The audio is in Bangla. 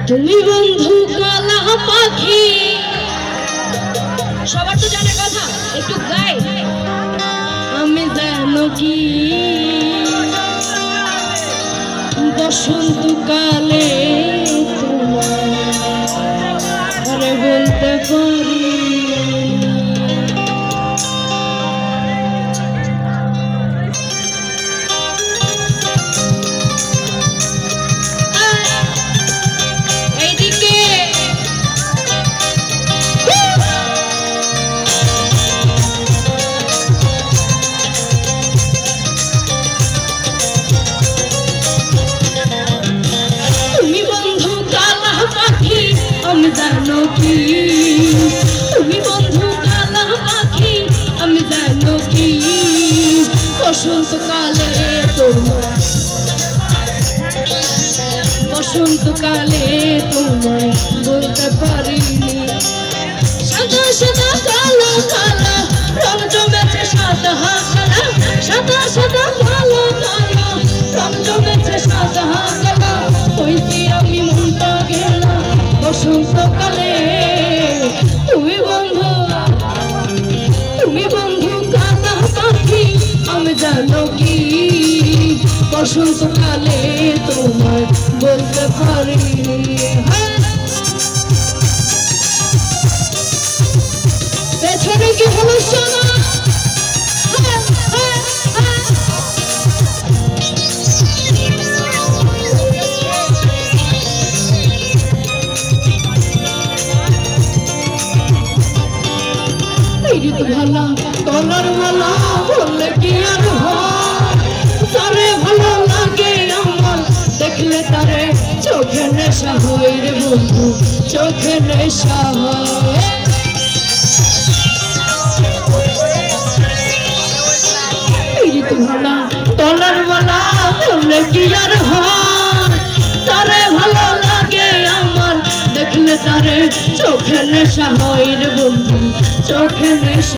তুমি বন্ধু কালা পাখি, সবার তো জানা কথা, একটু গাই। আমি জানো কি বসন্তকালে তোমার বলতে পারি আমি জানো কি, তুমি বন্ধু কালা পাখি, আমি জানো কি বসন্তকালে তোমার বলতে পারিনি। সাদা সাদা কালো কালো রং জমেছে, সাদা কালো সাদা সাদা কালো কালো রং জমেছে, সাদা কালো হইতে আমি মনটা গেলাম বসন্তকালে। তুমি বন্ধু কালা পাখি, আমি জানো কি বসন্তকালে তোমার বলতে পারি। পেছনে কি হলো শোনা, ভালা তলার ভালা বললে কি আর তারে ভালো লাগে আমার, দেখলে তারে চোখে নেশা হয় রে বন্ধু, চোখে নেশা হয়। ভালা তলার ভালা বললে কি আর তারে ভালো লাগে আমার, দেখলে তারে চোখে নেশা হয় রে বন্ধু, চোখে নেশা।